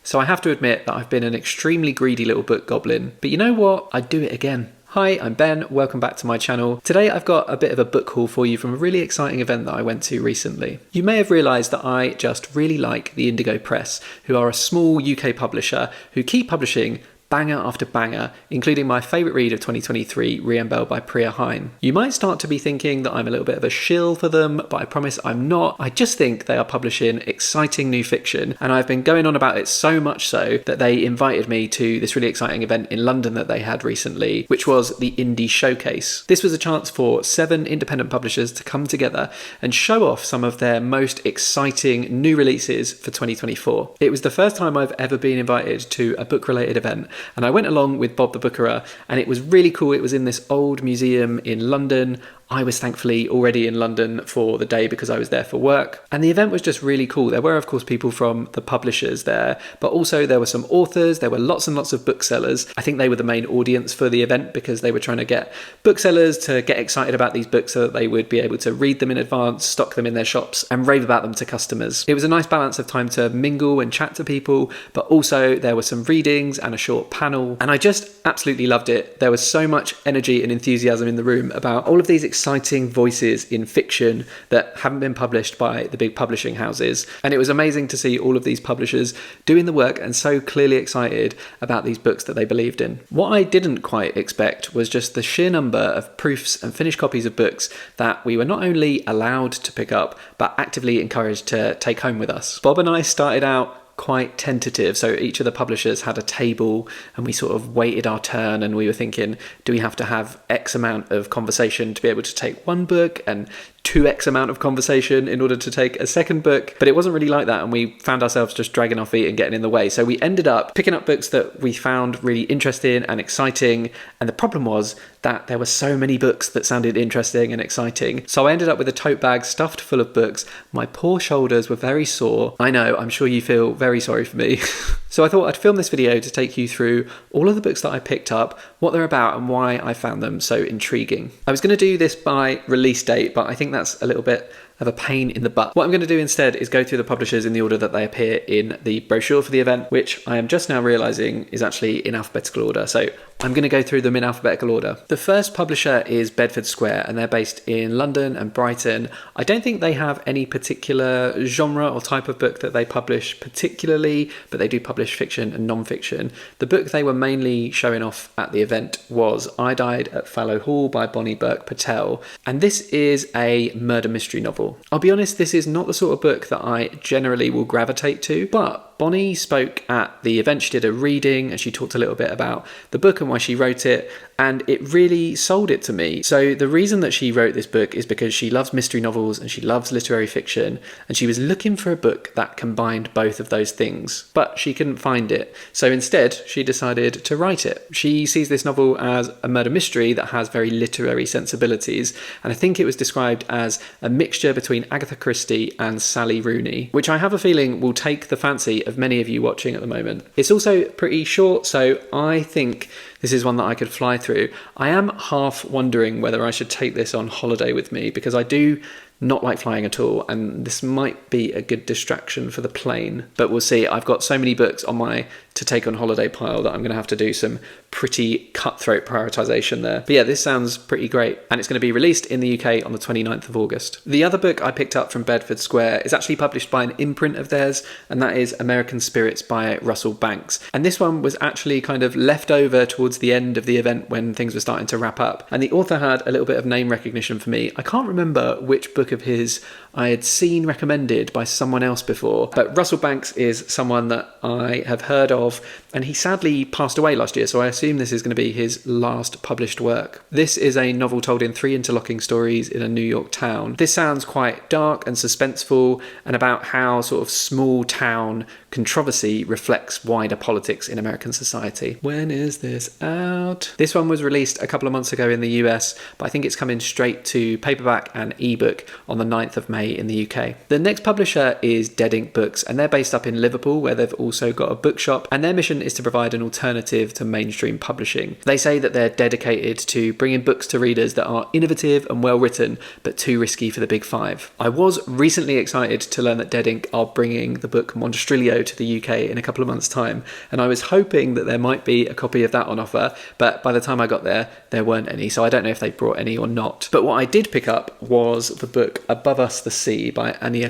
So I have to admit that I've been an extremely greedy little book goblin, but you know what? I'd do it again. Hi, I'm Ben, welcome back to my channel. Today I've got a bit of a book haul for you from a really exciting event that I went to recently. You may have realised that I just really like the Indigo Press, who are a small UK publisher who keep publishing banger after banger, including my favourite read of 2023, Riambel by Priya Hine. You might start to be thinking that I'm a little bit of a shill for them, but I promise I'm not. I just think they are publishing exciting new fiction, and I've been going on about it so much so that they invited me to this really exciting event in London that they had recently, which was the Indie Showcase. This was a chance for 7 independent publishers to come together and show off some of their most exciting new releases for 2024. It was the first time I've ever been invited to a book-related event, and I went along with Bob the Bookerer, and it was really cool. It was in this old museum in London. I was thankfully already in London for the day because I was there for work. And the event was just really cool. There were, of course, people from the publishers there, but also there were some authors. There were lots and lots of booksellers. I think they were the main audience for the event because they were trying to get booksellers to get excited about these books so that they would be able to read them in advance, stock them in their shops, and rave about them to customers. It was a nice balance of time to mingle and chat to people, but also there were some readings and a short panel. And I just absolutely loved it. There was so much energy and enthusiasm in the room about all of these exciting voices in fiction that haven't been published by the big publishing houses. And it was amazing to see all of these publishers doing the work and so clearly excited about these books that they believed in. What I didn't quite expect was just the sheer number of proofs and finished copies of books that we were not only allowed to pick up, but actively encouraged to take home with us. Bob and I started out quite tentative. So each of the publishers had a table and we sort of waited our turn, and we were thinking, do we have to have X amount of conversation to be able to take one book and 2x amount of conversation in order to take a second book? But it wasn't really like that, and we found ourselves just dragging our feet and getting in the way. So we ended up picking up books that we found really interesting and exciting, and the problem was that there were so many books that sounded interesting and exciting. So I ended up with a tote bag stuffed full of books. My poor shoulders were very sore. I know, I'm sure you feel very sorry for me. So I thought I'd film this video to take you through all of the books that I picked up, what they're about, and why I found them so intriguing. I was going to do this by release date, but I think that's a little bit of a pain in the butt. What I'm going to do instead is go through the publishers in the order that they appear in the brochure for the event, which I am just now realising is actually in alphabetical order. So I'm going to go through them in alphabetical order. The first publisher is Bedford Square, and they're based in London and Brighton. I don't think they have any particular genre or type of book that they publish particularly, but they do publish fiction and non-fiction. The book they were mainly showing off at the event was I Died at Fallow Hall by Bonnie Burke-Patel, and this is a murder mystery novel. I'll be honest, this is not the sort of book that I generally will gravitate to, but Bonnie spoke at the event. She did a reading and she talked a little bit about the book and why she wrote it, and it really sold it to me. So the reason that she wrote this book is because she loves mystery novels and she loves literary fiction, and she was looking for a book that combined both of those things, but she couldn't find it. So instead, she decided to write it. She sees this novel as a murder mystery that has very literary sensibilities, and I think it was described as a mixture between Agatha Christie and Sally Rooney, which I have a feeling will take the fancy of many of you watching at the moment. It's also pretty short, so I think this is one that I could fly through. I am half wondering whether I should take this on holiday with me, because I do not like flying at all, and this might be a good distraction for the plane, but we'll see. I've got so many books on my to take on holiday pile that I'm going to have to do some pretty cutthroat prioritization there. But yeah, this sounds pretty great, and it's going to be released in the UK on the 29th of August. The other book I picked up from Bedford Square is actually published by an imprint of theirs, and that is American Spirits by Russell Banks. And this one was actually kind of left over towards the end of the event when things were starting to wrap up, and the author had a little bit of name recognition for me. I can't remember which book of his I had seen recommended by someone else before, but Russell Banks is someone that I have heard of, and he sadly passed away last year, so I assume this is going to be his last published work. This is a novel told in 3 interlocking stories in a New York town. This sounds quite dark and suspenseful, and about how sort of small town controversy reflects wider politics in American society. When is this out? This one was released a couple of months ago in the US, but I think it's coming straight to paperback and ebook on the 9th of May May in the UK. The next publisher is Dead Ink Books, and they're based up in Liverpool, where they've also got a bookshop, and their mission is to provide an alternative to mainstream publishing. They say that they're dedicated to bringing books to readers that are innovative and well written, but too risky for the big five. I was recently excited to learn that Dead Ink are bringing the book Monstrilio to the UK in a couple of months' time, and I was hoping that there might be a copy of that on offer, but by the time I got there weren't any, so I don't know if they brought any or not. But what I did pick up was the book Above Us the Sea by Ania.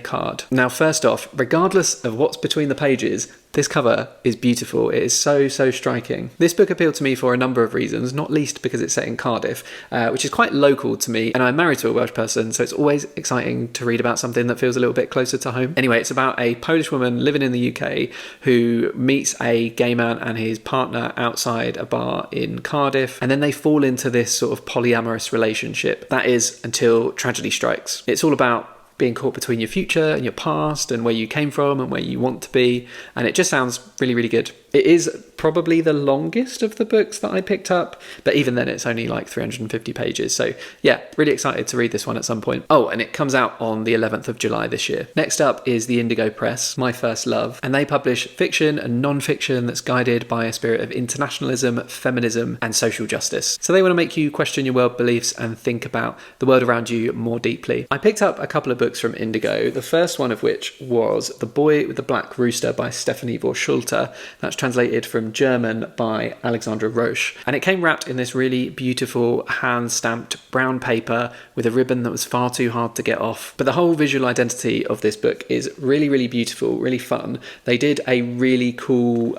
Now, first off, regardless of what's between the pages, this cover is beautiful. It is so striking. This book appealed to me for a number of reasons, not least because it's set in Cardiff, which is quite local to me, and I'm married to a Welsh person, so it's always exciting to read about something that feels a little bit closer to home. Anyway, it's about a Polish woman living in the UK who meets a gay man and his partner outside a bar in Cardiff, and then they fall into this sort of polyamorous relationship. That is, until tragedy strikes. It's all about being caught between your future and your past and where you came from and where you want to be, and it just sounds really good. It is probably the longest of the books that I picked up, but even then it's only like 350 pages, so yeah, really excited to read this one at some point. Oh, and it comes out on the 11th of July this year. Next up is the Indigo Press, my first love, and they publish fiction and non-fiction that's guided by a spirit of internationalism, feminism and social justice. So they want to make you question your world beliefs and think about the world around you more deeply. I picked up a couple of books from Indigo, the first one of which was The Boy with the Black Rooster by Stefanie Schulte. That's translated from German by Alexandra Roesch, and it came wrapped in this really beautiful hand-stamped brown paper with a ribbon that was far too hard to get off. But the whole visual identity of this book is really beautiful, really fun. They did a really cool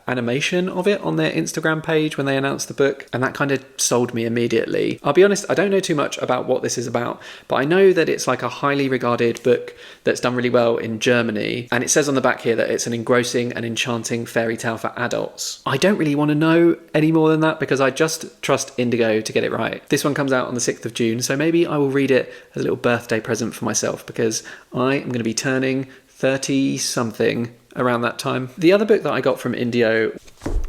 animation of it on their Instagram page when they announced the book, and that kind of sold me immediately. I'll be honest, I don't know too much about what this is about, but I know that it's like a highly regarded book that's done really well in Germany, and it says on the back here that it's an engrossing and enchanting fairy tale for adults. I don't really want to know any more than that because I just trust Indigo to get it right. This one comes out on the 6th of June, so maybe I will read it as a little birthday present for myself because I am going to be turning 30 something around that time. The other book that I got from Indigo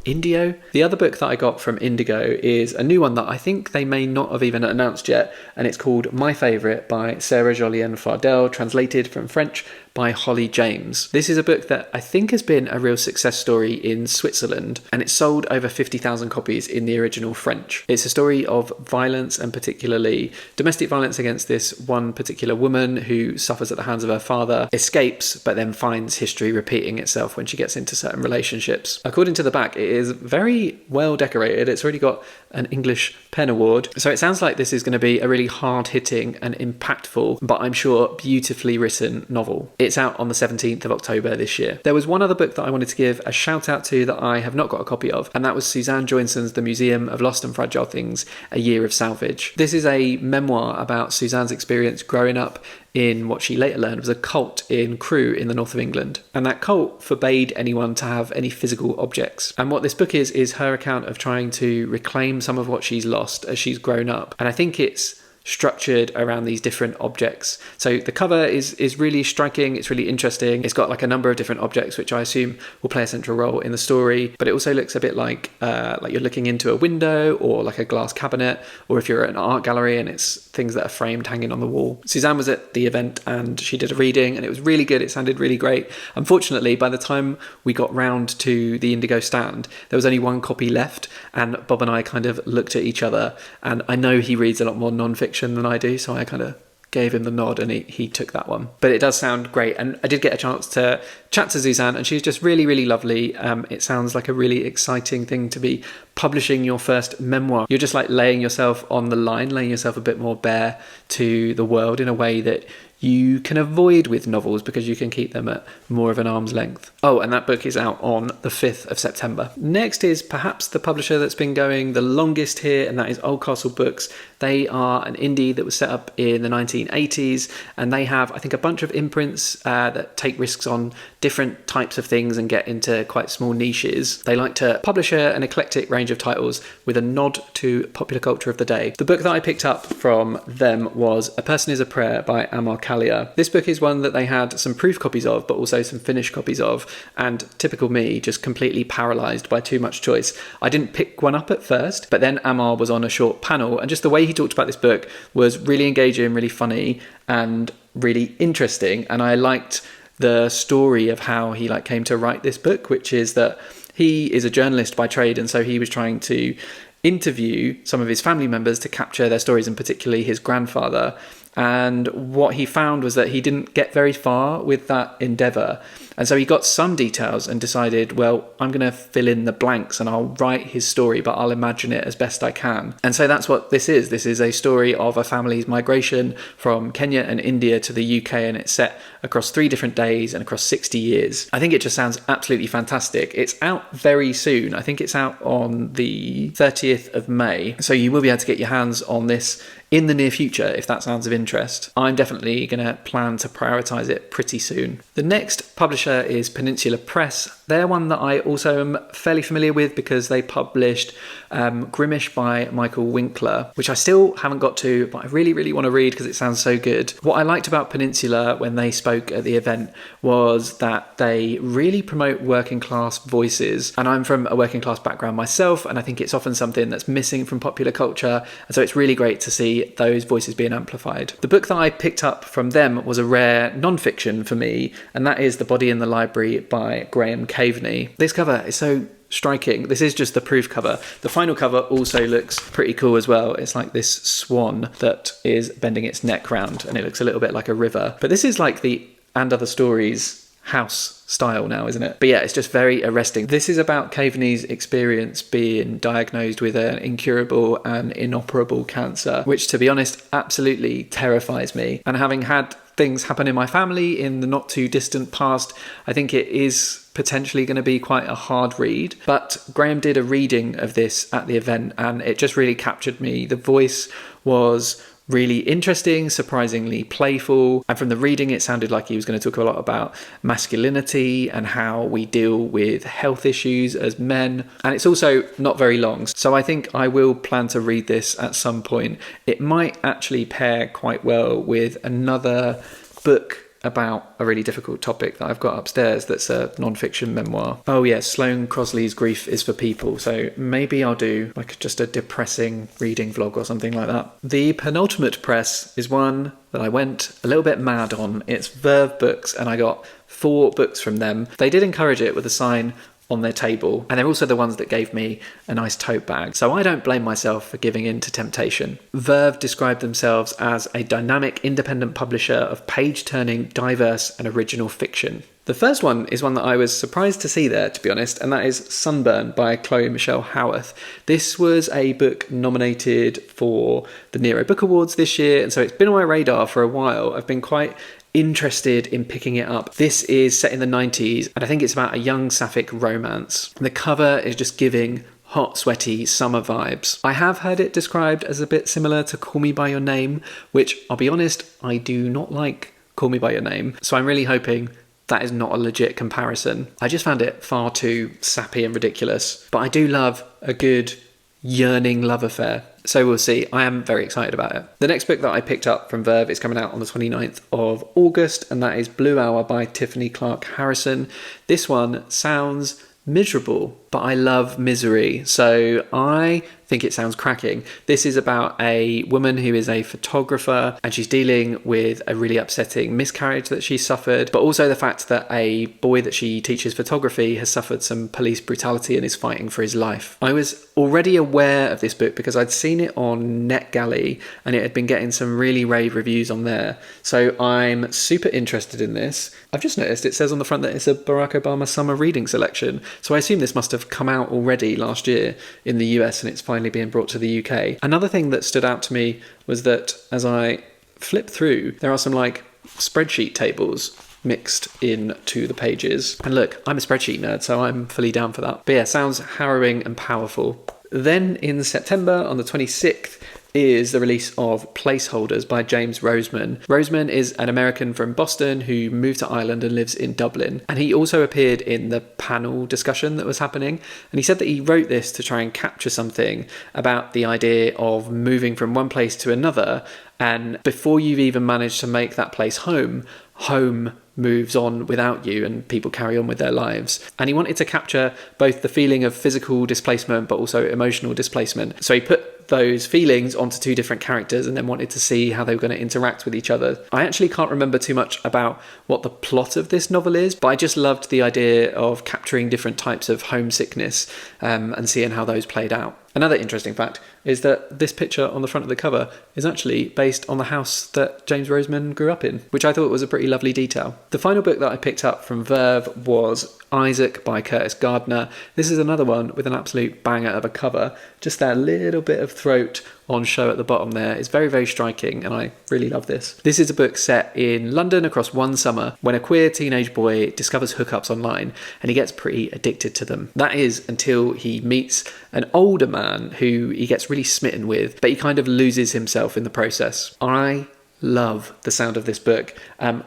is a new one that I think they may not have even announced yet, and it's called My Favourite by Sarah Jollien-Fardel, translated from French by Holly James. This is a book that I think has been a real success story in Switzerland, and it sold over 50,000 copies in the original French. It's a story of violence, and particularly domestic violence against this one particular woman who suffers at the hands of her father, escapes, but then finds history repeating itself when she gets into certain relationships. According to the back, it is very well decorated. It's already got an English Pen Award, so it sounds like this is going to be a really hard-hitting and impactful, but I'm sure beautifully written novel. It's out on the 17th of October this year. There was one other book that I wanted to give a shout out to that I have not got a copy of, and that was Suzanne Joinson's The Museum of Lost and Fragile Things, A Year of Salvage. This is a memoir about Suzanne's experience growing up in what she later learned was a cult in Crewe in the north of England. And that cult forbade anyone to have any physical objects. And what this book is her account of trying to reclaim some of what she's lost as she's grown up. And I think it's structured around these different objects. So the cover is really striking, it's really interesting. It's got like a number of different objects which I assume will play a central role in the story, but it also looks a bit like you're looking into a window or like a glass cabinet, or if you're at an art gallery and it's things that are framed hanging on the wall. Suzanne was at the event and she did a reading and it was really good. It sounded really great. Unfortunately, by the time we got round to the Indigo stand, there was only one copy left, and Bob and I kind of looked at each other, and I know he reads a lot more non-fiction than I do, so I kind of gave him the nod and he took that one. But it does sound great, and I did get a chance to chat to Suzanne and she's just really lovely. It sounds like a really exciting thing to be publishing your first memoir. You're just like laying yourself on the line, laying yourself a bit more bare to the world in a way that you can avoid with novels because you can keep them at more of an arm's length. Oh, and that book is out on the 5th of September. Next is perhaps the publisher that's been going the longest here, and that is Oldcastle Books. They are an indie that was set up in the 1980s, and they have, I think, a bunch of imprints that take risks on different types of things and get into quite small niches. They like to publish an eclectic range of titles with a nod to popular culture of the day. The book that I picked up from them was A Person is a Prayer by Ammar. This book is one that they had some proof copies of, but also some finished copies of, and typical me, just completely paralysed by too much choice. I didn't pick one up at first, but then Ammar was on a short panel, and just the way he talked about this book was really engaging, really funny, and really interesting. And I liked the story of how he came to write this book, which is that he is a journalist by trade, and so he was trying to interview some of his family members to capture their stories, and particularly his grandfather. And what he found was that he didn't get very far with that endeavour. And so he got some details and decided, well, I'm going to fill in the blanks and I'll write his story, but I'll imagine it as best I can. And so that's what this is. This is a story of a family's migration from Kenya and India to the UK, and it's set across 3 different days and across 60 years. I think it just sounds absolutely fantastic. It's out very soon. I think it's out on the 30th of May. So you will be able to get your hands on this in the near future, if that sounds of interest. I'm definitely going to plan to prioritise it pretty soon. The next publisher is Peninsula Press. They're one that I also am fairly familiar with because they published Grimmish by Michael Winkler, which I still haven't got to, but I really, really want to read because it sounds so good. What I liked about Peninsula when they spoke at the event was that they really promote working class voices. And I'm from a working class background myself, and I think it's often something that's missing from popular culture. And so it's really great to see those voices being amplified. The book that I picked up from them was a rare non-fiction for me, and that is The Body in the Library by Graham Caveney. This cover is so striking. This is just the proof cover. The final cover also looks pretty cool as well. It's like this swan that is bending its neck round, and it looks a little bit like a river. But this is like the And Other Stories house style now, isn't it? But yeah, it's just very arresting. This is about Caveney's experience being diagnosed with an incurable and inoperable cancer, which, to be honest, absolutely terrifies me. And having had things happen in my family in the not too distant past, I think it is potentially going to be quite a hard read. But Graham did a reading of this at the event, and it just really captured me. The voice was really interesting, surprisingly playful, and from the reading it sounded like he was going to talk a lot about masculinity and how we deal with health issues as men. And it's also not very long, so I think I will plan to read this at some point. It might actually pair quite well with another book about a really difficult topic that I've got upstairs that's a non-fiction memoir. Oh yeah, Sloane Crosley's Grief is for People. So maybe I'll do like just a depressing reading vlog or something like that. The penultimate press is one that I went a little bit mad on. It's Verve Books, and I got 4 books from them. They did encourage it with a sign on their table, and they're also the ones that gave me a nice tote bag, so I don't blame myself for giving in to temptation. Verve described themselves as a dynamic independent publisher of page-turning, diverse and original fiction. The first one is one that I was surprised to see there, to be honest, and that is Sunburn by Chloe Michelle Howarth. This was a book nominated for the Nero Book Awards this year, and so it's been on my radar for a while. I've been quite interested in picking it up. This is set in the 90s, and I think it's about a young sapphic romance. The cover is just giving hot, sweaty summer vibes. I have heard it described as a bit similar to Call Me By Your Name, which, I'll be honest, I do not like Call Me By Your Name, so I'm really hoping that is not a legit comparison. I just found it far too sappy and ridiculous, but I do love a good yearning love affair. So we'll see. I am very excited about it. The next book that I picked up from Verve is coming out on the 29th of August, and that is Blue Hour by Tiffany Clarke Harrison. This one sounds miserable, but I love misery, so I think it sounds cracking. This is about a woman who is a photographer, and she's dealing with a really upsetting miscarriage that she suffered, but also the fact that a boy that she teaches photography has suffered some police brutality and is fighting for his life. I was already aware of this book because I'd seen it on NetGalley, and it had been getting some really rave reviews on there, so I'm super interested in this. I've just noticed it says on the front that it's a Barack Obama summer reading selection, so I assume this must have come out already last year in the US and it's finally being brought to the UK. Another thing that stood out to me was that as I flip through, there are some like spreadsheet tables mixed into the pages. And look, I'm a spreadsheet nerd, so I'm fully down for that. But yeah, sounds harrowing and powerful. Then in September, on the 26th, is the release of Placeholders by James Roseman. Roseman is an American from Boston who moved to Ireland and lives in Dublin. And he also appeared in the panel discussion that was happening. And he said that he wrote this to try and capture something about the idea of moving from one place to another. And before you've even managed to make that place home, home moves on without you and people carry on with their lives. And he wanted to capture both the feeling of physical displacement but also emotional displacement. So he put those feelings onto two different characters and then wanted to see how they were going to interact with each other. I actually can't remember too much about what the plot of this novel is, but I just loved the idea of capturing different types of homesickness and seeing how those played out. Another interesting fact is that this picture on the front of the cover is actually based on the house that James Roseman grew up in, which I thought was a pretty lovely detail. The final book that I picked up from Verve was Isaac by Curtis Gardner. This is another one with an absolute banger of a cover. Just that little bit of throat on show at the bottom there is very, very striking, and I really love this. This is a book set in London across one summer when a queer teenage boy discovers hookups online and he gets pretty addicted to them. That is until he meets an older man who he gets really smitten with, but he kind of loses himself in the process. I love the sound of this book,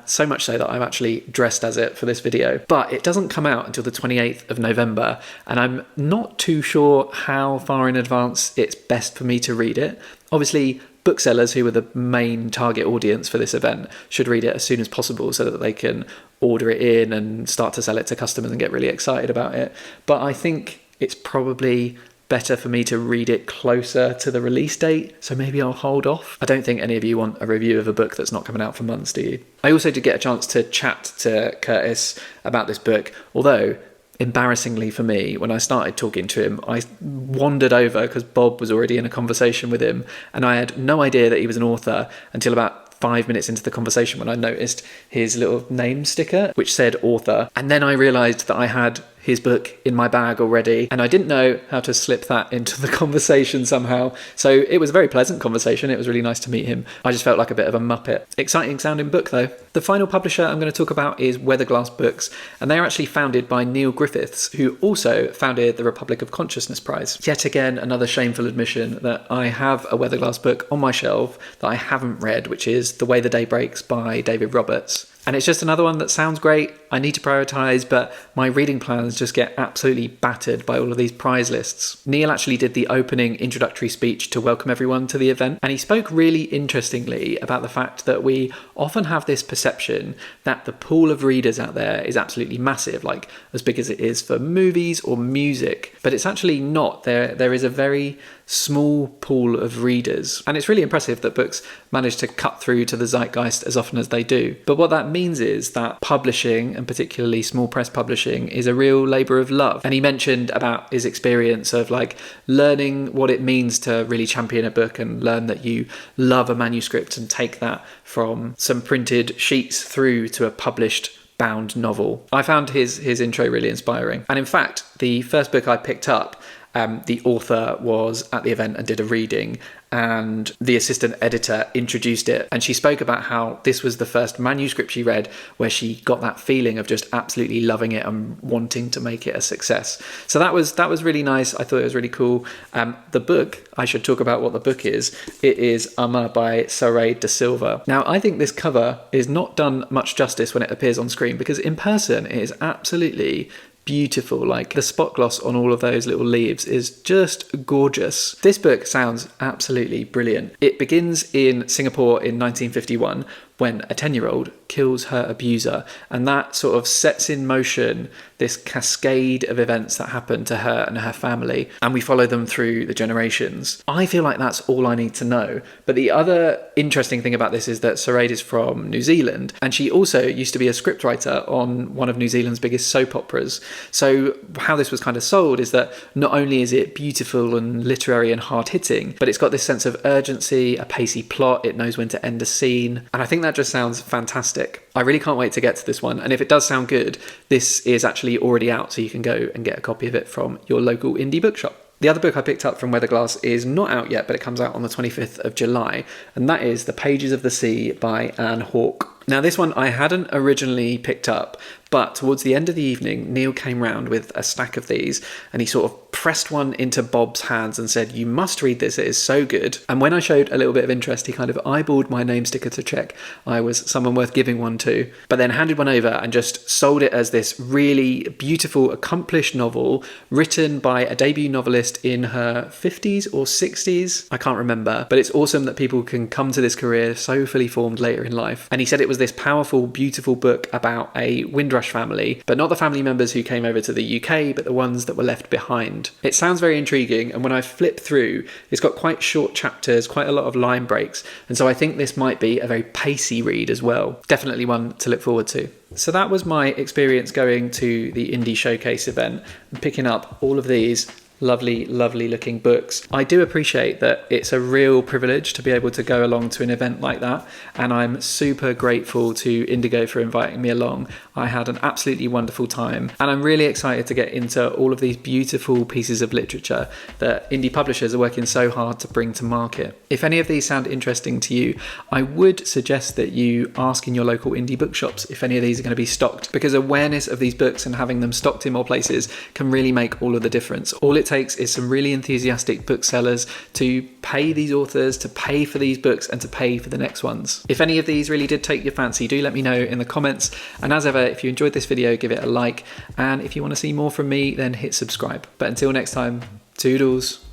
so much so that I'm actually dressed as it for this video. But it doesn't come out until the 28th of November, and I'm not too sure how far in advance it's best for me to read it. Obviously, booksellers, who are the main target audience for this event, should read it as soon as possible so that they can order it in and start to sell it to customers and get really excited about it. But I think it's probably better for me to read it closer to the release date, so maybe I'll hold off. I don't think any of you want a review of a book that's not coming out for months, do you? I also did get a chance to chat to Curtis about this book, although embarrassingly for me, when I started talking to him, I wandered over because Bob was already in a conversation with him, and I had no idea that he was an author until about 5 minutes into the conversation when I noticed his little name sticker which said author, and then I realised that I had his book in my bag already, and I didn't know how to slip that into the conversation somehow. So it was a very pleasant conversation. It was really nice to meet him. I just felt like a bit of a muppet. Exciting sounding book though. The final publisher I'm going to talk about is Weatherglass Books, and they are actually founded by Neil Griffiths, who also founded the Republic of Consciousness Prize. Yet again, another shameful admission that I have a Weatherglass book on my shelf that I haven't read, which is The Way the Day Breaks by David Roberts. And it's just another one that sounds great. I need to prioritise, but my reading plans just get absolutely battered by all of these prize lists. Neil actually did the opening introductory speech to welcome everyone to the event, and he spoke really interestingly about the fact that we often have this perception that the pool of readers out there is absolutely massive, like as big as it is for movies or music, but it's actually not. There is a very small pool of readers, and it's really impressive that books manage to cut through to the zeitgeist as often as they do. But what that means is that publishing, and particularly small press publishing, is a real labour of love. And he mentioned about his experience of like learning what it means to really champion a book and learn that you love a manuscript and take that from some printed sheets through to a published bound novel. I found his intro really inspiring. And in fact, the first book I picked up, the author was at the event and did a reading, and the assistant editor introduced it, and she spoke about how this was the first manuscript she read where she got that feeling of just absolutely loving it and wanting to make it a success. So that was really nice. I thought it was really cool. The book, I should talk about what the book is. It is Amma by Saraid de Silva. Now, I think this cover is not done much justice when it appears on screen, because in person it is absolutely beautiful. Like the spot gloss on all of those little leaves is just gorgeous. This book sounds absolutely brilliant. It begins in Singapore in 1951 when a 10-year-old kills her abuser, and that sort of sets in motion this cascade of events that happen to her and her family, and we follow them through the generations. I feel like that's all I need to know. But the other interesting thing about this is that Saraid is from New Zealand, and she also used to be a scriptwriter on one of New Zealand's biggest soap operas. So how this was kind of sold is that not only is it beautiful and literary and hard-hitting, but it's got this sense of urgency, a pacey plot, it knows when to end a scene, and I think that just sounds fantastic. I really can't wait to get to this one, and if it does sound good, this is actually already out, so you can go and get a copy of it from your local indie bookshop. The other book I picked up from Weatherglass is not out yet, but it comes out on the 25th of July, and that is The Pages of the Sea by Anne Hawke. Now, this one I hadn't originally picked up, but towards the end of the evening, Neil came round with a stack of these, and he sort of pressed one into Bob's hands and said, "You must read this, it is so good." And when I showed a little bit of interest, he kind of eyeballed my name sticker to check I was someone worth giving one to, but then handed one over and just sold it as this really beautiful, accomplished novel written by a debut novelist in her 50s or 60s. I can't remember, but it's awesome that people can come to this career so fully formed later in life. And he said it was this powerful, beautiful book about a Windrush Roesch family, but not the family members who came over to the UK, but the ones that were left behind. It sounds very intriguing, and when I flip through, it's got quite short chapters, quite a lot of line breaks, and so I think this might be a very pacey read as well. Definitely one to look forward to. So that was my experience going to the Indie Showcase event and picking up all of these lovely looking books. I do appreciate that it's a real privilege to be able to go along to an event like that, and I'm super grateful to Indigo for inviting me along. I had an absolutely wonderful time, and I'm really excited to get into all of these beautiful pieces of literature that indie publishers are working so hard to bring to market. If any of these sound interesting to you, I would suggest that you ask in your local indie bookshops if any of these are going to be stocked, because awareness of these books and having them stocked in more places can really make all of the difference. All it takes is some really enthusiastic booksellers to pay these authors, to pay for these books, and to pay for the next ones. If any of these really did take your fancy, do let me know in the comments. And as ever, if you enjoyed this video, give it a like. And if you want to see more from me, then hit subscribe. But until next time, toodles.